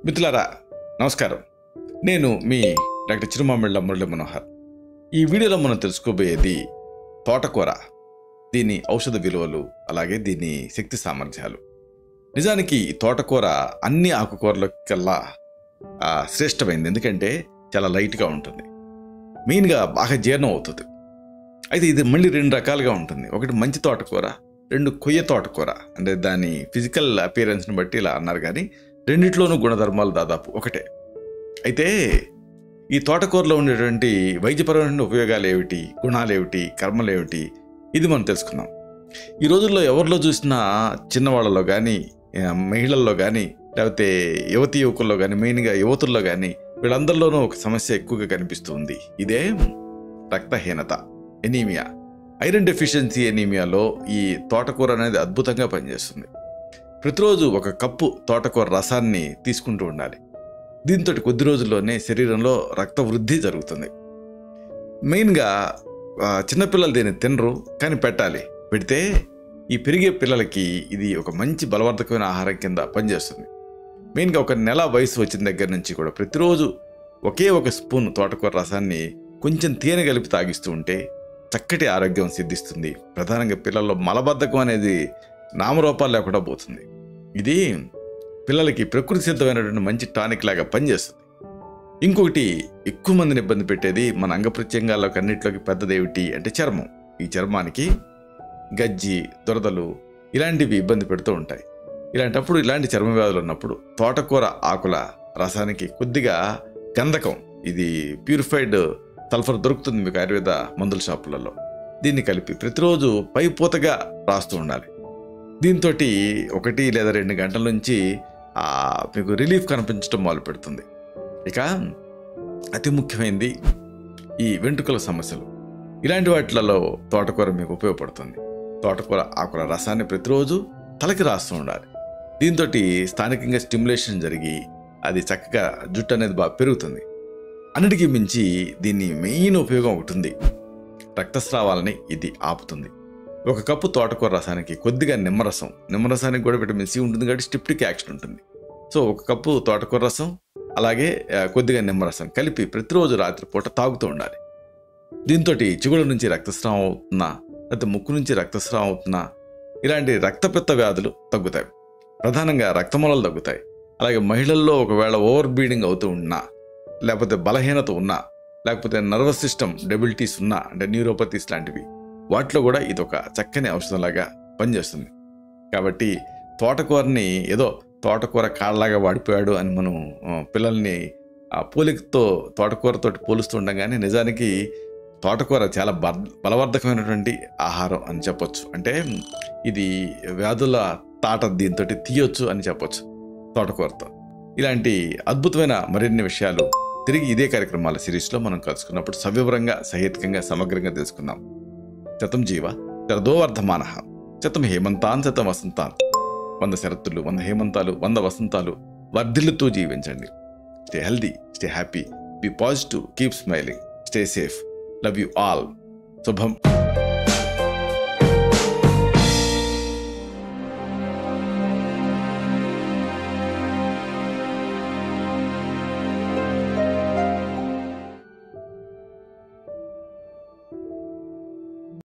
మిత్రులారా నమస్కారం. నేను మీ డాక్టర్ చిరుమామిళ్ళ మురళీ మనోహర్. ఈ వీడియోలో మనం తెలుసుకోబోయేది తోటకూర, దీని ఔషధ విలువలు, అలాగే దీని శక్తి సామర్థ్యాలు. నిజానికి ఈ తోటకూర అన్ని ఆకుకూరల కల్లా శ్రేష్టమైంది. ఎందుకంటే చాలా లైట్గా ఉంటుంది, మెయిన్గా బాగా జీర్ణం అవుతుంది. అయితే ఇది మళ్ళీ రెండు రకాలుగా ఉంటుంది. ఒకటి మంచి తోటకూర, రెండు కొయ్య తోటకూర. అంటే దాని ఫిజికల్ అపియరెన్స్ని బట్టి ఇలా అన్నారు, కానీ రెండిట్లోనూ గుణధర్మాలు దాదాపు ఒకటే. అయితే ఈ తోటకూరలో ఉండేటువంటి వైద్యపరమైన ఉపయోగాలు ఏమిటి, గుణాలు ఏమిటి, కర్మలు ఏమిటి, ఇది మనం తెలుసుకుందాం. ఈ రోజుల్లో ఎవరిలో చూసినా చిన్నవాళ్ళలో కానీ, మహిళల్లో కానీ, లేకపోతే యువతి యువకుల్లో కానీ, మెయిన్గా యువతుల్లో కానీ, వీళ్ళందరిలోనూ ఒక సమస్య ఎక్కువగా కనిపిస్తుంది. ఇదే రక్తహీనత, ఎనీమియా. ఐరన్ డెఫిషియన్సీ ఎనీమియాలో ఈ తోటకూర అనేది అద్భుతంగా పనిచేస్తుంది. ప్రతిరోజు ఒక కప్పు తోటకూర రసాన్ని తీసుకుంటూ ఉండాలి. దీంతో కొద్ది రోజుల్లోనే శరీరంలో రక్త వృద్ధి జరుగుతుంది. మెయిన్గా చిన్నపిల్లలు దీన్ని తినరు, కానీ పెట్టాలి. పెడితే ఈ పెరిగే పిల్లలకి ఇది ఒక మంచి బలవర్ధకమైన ఆహారం కింద పనిచేస్తుంది. మెయిన్గా ఒక నెల వయసు వచ్చిన దగ్గర నుంచి కూడా ప్రతిరోజు ఒకే ఒక స్పూన్ తోటకూర రసాన్ని కొంచెం తేనె కలిపి తాగిస్తూ ఉంటే చక్కటి ఆరోగ్యం సిద్ధిస్తుంది. ప్రధానంగా పిల్లల్లో మలబద్ధకం అనేది నామరూపాలు లేకుండా పోతుంది. ఇది పిల్లలకి ప్రకృతి సిద్ధమైనటువంటి మంచి టానిక్ లాగా పనిచేస్తుంది. ఇంకొకటి ఎక్కువ మందిని ఇబ్బంది పెట్టేది మన అంగప్రత్యంగాల్లోకి అన్నింటిలోకి పెద్దదేమిటి అంటే చర్మం. ఈ చర్మానికి గజ్జి, దురదలు ఇలాంటివి ఇబ్బంది పెడుతూ ఉంటాయి. ఇలాంటప్పుడు ఇలాంటి చర్మ వ్యాధులు ఉన్నప్పుడు తోటకూర ఆకుల రసానికి కొద్దిగా గంధకం, ఇది ప్యూరిఫైడ్ సల్ఫర్ దొరుకుతుంది మీకు ఆయుర్వేద మందుల షాపులలో. దీన్ని కలిపి ప్రతిరోజు పై పూతగా రాస్తూ ఉండాలి. దీంతో 1 లేదా 2 గంటల నుంచి మీకు రిలీఫ్ కనిపించడం మొదలు పెడుతుంది. ఇక అతి ముఖ్యమైనది ఈ వెంట్రుకల సమస్యలు. ఇలాంటి వాటిలలో తోటకూర మీకు ఉపయోగపడుతుంది. తోటకూర ఆకుల రసాన్ని ప్రతిరోజు తలకి రాస్తూ ఉండాలి. దీంతో స్థానికంగా స్టిమ్యులేషన్ జరిగి అది చక్కగా జుట్టు అనేది బాగా పెరుగుతుంది. అన్నిటికీ మించి దీన్ని మెయిన్ ఉపయోగం ఒకటి ఉంది, రక్తస్రావాలని ఇది ఆపుతుంది. ఒక కప్పు తోటకూర రసానికి కొద్దిగా నిమ్మరసానికి కూడా విటమిన్ సి ఉంటుంది కాబట్టి స్టిప్టిక్ యాక్షన్ ఉంటుంది. సో ఒక కప్పు తోటకూర రసం అలాగే కొద్దిగా నిమ్మరసం కలిపి ప్రతిరోజు రాత్రిపూట తాగుతూ ఉండాలి. దీంతో చిగుళ్ళ నుంచి రక్తస్రావం అవుతున్నా, లేకపోతే ముక్కు నుంచి రక్తస్రావం అవుతున్నా ఇలాంటి రక్తపిత్త వ్యాధులు తగ్గుతాయి. ప్రధానంగా రక్తమూలాలు తగ్గుతాయి. అలాగే మహిళల్లో ఒకవేళ ఓవర్ బ్లీడింగ్ అవుతూ ఉన్నా, లేకపోతే బలహీనత ఉన్నా, లేకపోతే నర్వస్ సిస్టమ్ డెబిలిటీస్ ఉన్నా, అంటే న్యూరోపతీస్ లాంటివి, వాటిలో కూడా ఇది ఒక చక్కని ఔషధంలాగా పనిచేస్తుంది. కాబట్టి తోటకూరని ఏదో తోటకూర కాళ్ళలాగా వాడిపోయాడు అని మనం పిల్లల్ని పోలికతో తోటకూరతో పోలుస్తూ ఉంటాం, కానీ నిజానికి తోటకూర చాలా బలవర్ధకమైనటువంటి ఆహారం అని చెప్పొచ్చు. అంటే ఇది వ్యాధుల తాట దీంతో తీయొచ్చు అని చెప్పొచ్చు తోటకూరతో. ఇలాంటి అద్భుతమైన మరిన్ని విషయాలు తిరిగి ఇదే కార్యక్రమాల సిరీస్లో మనం కలుసుకున్నప్పుడు సవివరంగా, సహేతుకంగా, సమగ్రంగా తెలుసుకుందాం. శతం జీవ శరదో వర్ధమానః, శతం హేమంతాన్ శతం వసంతాన్. 100 శరత్తులు, 100 హేమంతాలు, 100 వసంతాలు వర్ధిల్లుతూ జీవించండి. Stay healthy, stay happy, be positive, keep smiling, stay safe. Love you all. శుభం.